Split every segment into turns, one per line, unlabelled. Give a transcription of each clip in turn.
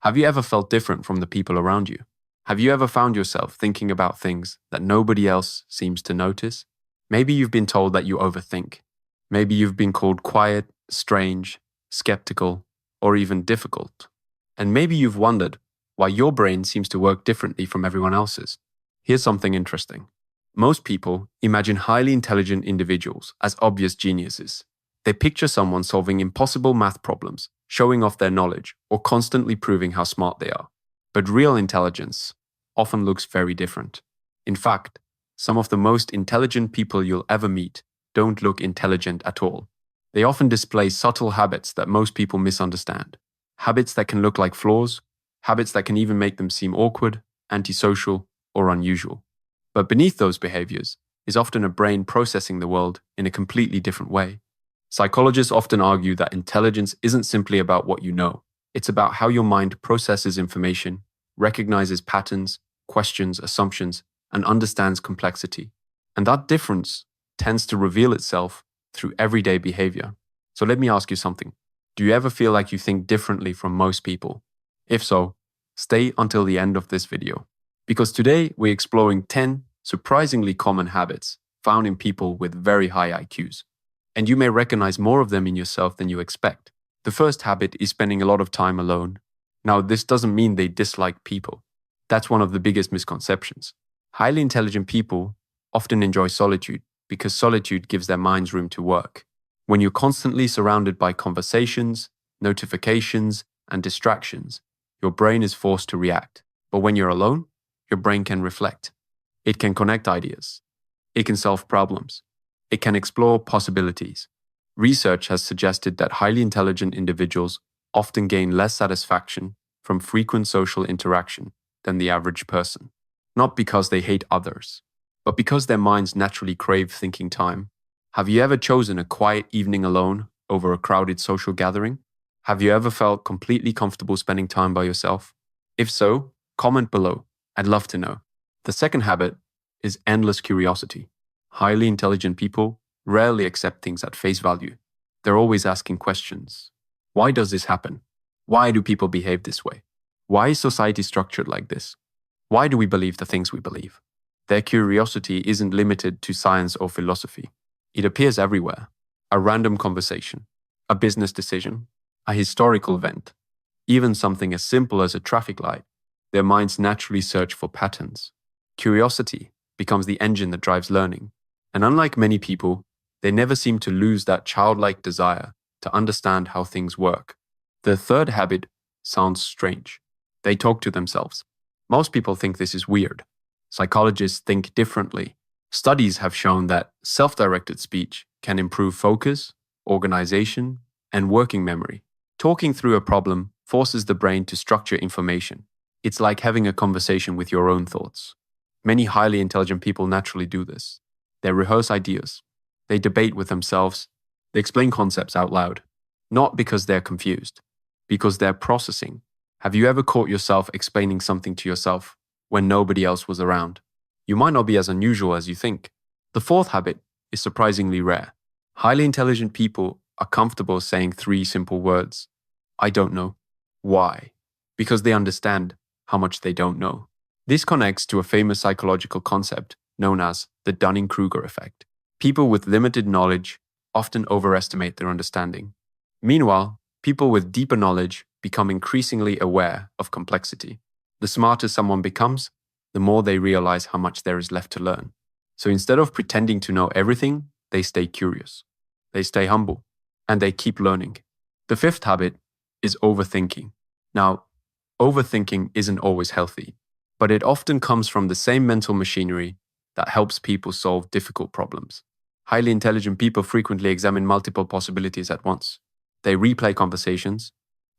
Have you ever felt different from the people around you? Have you ever found yourself thinking about things that nobody else seems to notice? Maybe you've been told that you overthink. Maybe you've been called quiet, strange, skeptical, or even difficult. And maybe you've wondered why your brain seems to work differently from everyone else's. Here's something interesting. Most people imagine highly intelligent individuals as obvious geniuses. They picture someone solving impossible math problems, showing off their knowledge, or constantly proving how smart they are. But real intelligence often looks very different. In fact, some of the most intelligent people you'll ever meet don't look intelligent at all. They often display subtle habits that most people misunderstand. Habits that can look like flaws, habits that can even make them seem awkward, antisocial, or unusual. But beneath those behaviors is often a brain processing the world in a completely different way. Psychologists often argue that intelligence isn't simply about what you know. It's about how your mind processes information, recognizes patterns, questions assumptions, and understands complexity. And that difference tends to reveal itself through everyday behavior. So let me ask you something. Do you ever feel like you think differently from most people? If so, stay until the end of this video. Because today we're exploring 10 surprisingly common habits found in people with very high IQs. And you may recognize more of them in yourself than you expect. The first habit is spending a lot of time alone. Now, this doesn't mean they dislike people. That's one of the biggest misconceptions. Highly intelligent people often enjoy solitude because solitude gives their minds room to work. When you're constantly surrounded by conversations, notifications, and distractions, your brain is forced to react. But when you're alone, your brain can reflect. It can connect ideas. It can solve problems. It can explore possibilities. Research has suggested that highly intelligent individuals often gain less satisfaction from frequent social interaction than the average person. Not because they hate others, but because their minds naturally crave thinking time. Have you ever chosen a quiet evening alone over a crowded social gathering? Have you ever felt completely comfortable spending time by yourself? If so, comment below. I'd love to know. The second habit is endless curiosity. Highly intelligent people rarely accept things at face value. They're always asking questions. Why does this happen? Why do people behave this way? Why is society structured like this? Why do we believe the things we believe? Their curiosity isn't limited to science or philosophy. It appears everywhere. A random conversation, a business decision, a historical event, even something as simple as a traffic light. Their minds naturally search for patterns. Curiosity becomes the engine that drives learning. And unlike many people, they never seem to lose that childlike desire to understand how things work. The third habit sounds strange. They talk to themselves. Most people think this is weird. Psychologists think differently. Studies have shown that self-directed speech can improve focus, organization, and working memory. Talking through a problem forces the brain to structure information. It's like having a conversation with your own thoughts. Many highly intelligent people naturally do this. They rehearse ideas. They debate with themselves. They explain concepts out loud. Not because they're confused, because they're processing. Have you ever caught yourself explaining something to yourself when nobody else was around? You might not be as unusual as you think. The fourth habit is surprisingly rare. Highly intelligent people are comfortable saying 3 simple words. I don't know. Why? Because they understand how much they don't know. This connects to a famous psychological concept known as the Dunning-Kruger effect. People with limited knowledge often overestimate their understanding. Meanwhile, people with deeper knowledge become increasingly aware of complexity. The smarter someone becomes, the more they realize how much there is left to learn. So instead of pretending to know everything, they stay curious. They stay humble, and they keep learning. The fifth habit is overthinking. Now, overthinking isn't always healthy, but it often comes from the same mental machinery that helps people solve difficult problems. Highly intelligent people frequently examine multiple possibilities at once. They replay conversations,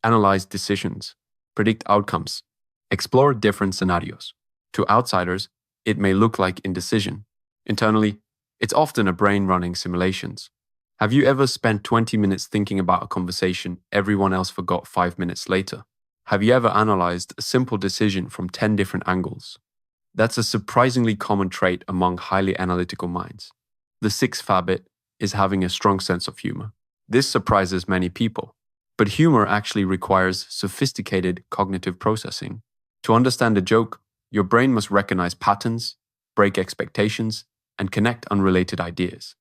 analyze decisions, predict outcomes, explore different scenarios. To outsiders, it may look like indecision. Internally, it's often a brain running simulations. Have you ever spent 20 minutes thinking about a conversation everyone else forgot 5 minutes later? Have you ever analyzed a simple decision from 10 different angles? That's a surprisingly common trait among highly analytical minds. The sixth habit is having a strong sense of humor. This surprises many people. But humor actually requires sophisticated cognitive processing. To understand a joke, your brain must recognize patterns, break expectations, and connect unrelated ideas.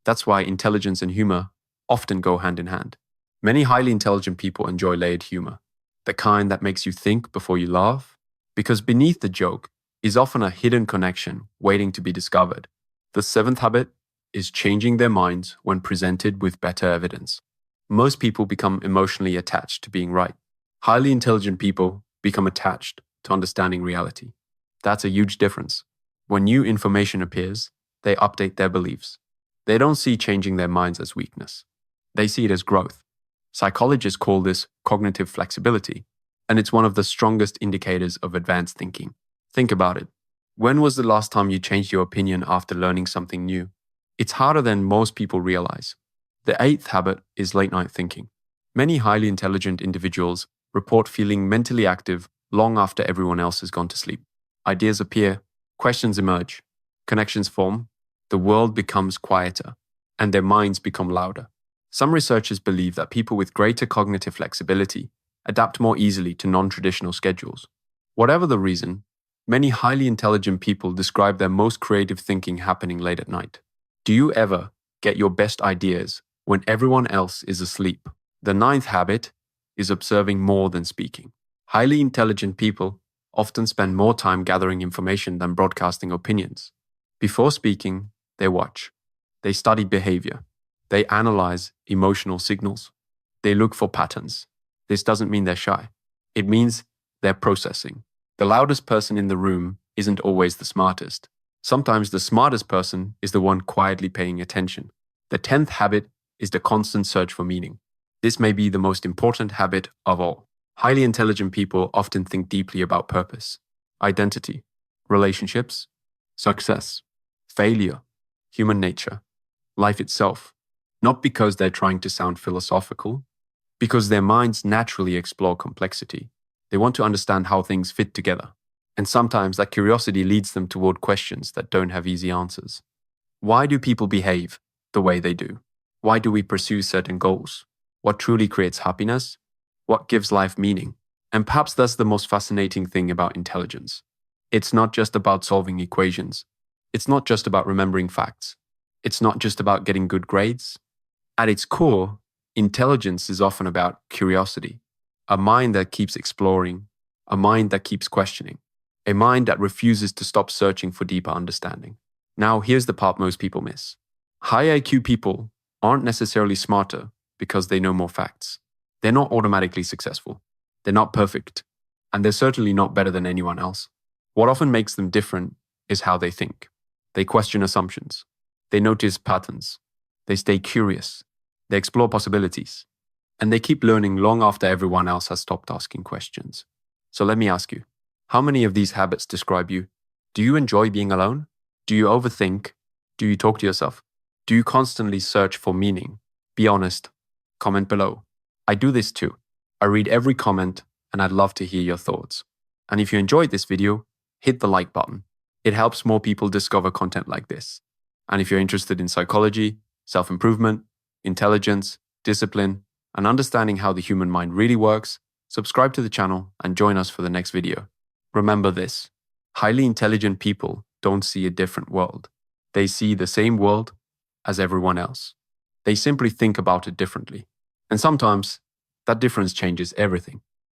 That's why intelligence and humor often go hand in hand. Many highly intelligent people enjoy layered humor, the kind that makes you think before you laugh, because beneath the joke is often a hidden connection waiting to be discovered. The seventh habit is changing their minds when presented with better evidence. Most people become emotionally attached to being right. Highly intelligent people become attached to understanding reality. That's a huge difference. When new information appears, they update their beliefs. They don't see changing their minds as weakness. They see it as growth. Psychologists call this cognitive flexibility, and it's one of the strongest indicators of advanced thinking. Think about it. When was the last time you changed your opinion after learning something new? It's harder than most people realize. The eighth habit is late night thinking. Many highly intelligent individuals report feeling mentally active long after everyone else has gone to sleep. Ideas appear, questions emerge, connections form, the world becomes quieter, and their minds become louder. Some researchers believe that people with greater cognitive flexibility adapt more easily to non-traditional schedules. Whatever the reason, many highly intelligent people describe their most creative thinking happening late at night. Do you ever get your best ideas when everyone else is asleep? The ninth habit is observing more than speaking. Highly intelligent people often spend more time gathering information than broadcasting opinions. Before speaking, they watch. They study behavior. They analyze emotional signals. They look for patterns. This doesn't mean they're shy. It means they're processing. The loudest person in the room isn't always the smartest. Sometimes the smartest person is the one quietly paying attention. The 10th habit is the constant search for meaning. This may be the most important habit of all. Highly intelligent people often think deeply about purpose, identity, relationships, success, failure, human nature, life itself. Not because they're trying to sound philosophical, because their minds naturally explore complexity. They want to understand how things fit together. And sometimes that curiosity leads them toward questions that don't have easy answers. Why do people behave the way they do? Why do we pursue certain goals? What truly creates happiness? What gives life meaning? And perhaps that's the most fascinating thing about intelligence. It's not just about solving equations. It's not just about remembering facts. It's not just about getting good grades. At its core, intelligence is often about curiosity, a mind that keeps exploring, a mind that keeps questioning, a mind that refuses to stop searching for deeper understanding. Now, here's the part most people miss. High IQ people aren't necessarily smarter because they know more facts. They're not automatically successful. They're not perfect. And they're certainly not better than anyone else. What often makes them different is how they think. They question assumptions. They notice patterns. They stay curious. They explore possibilities. And they keep learning long after everyone else has stopped asking questions. So let me ask you, how many of these habits describe you? Do you enjoy being alone? Do you overthink? Do you talk to yourself? Do you constantly search for meaning? Be honest. Comment below. I do this too. I read every comment and I'd love to hear your thoughts. And if you enjoyed this video, hit the like button. It helps more people discover content like this. And if you're interested in psychology, self-improvement, intelligence, discipline, and understanding how the human mind really works, subscribe to the channel and join us for the next video. Remember this, highly intelligent people don't see a different world. They see the same world as everyone else. They simply think about it differently. And sometimes that difference changes everything.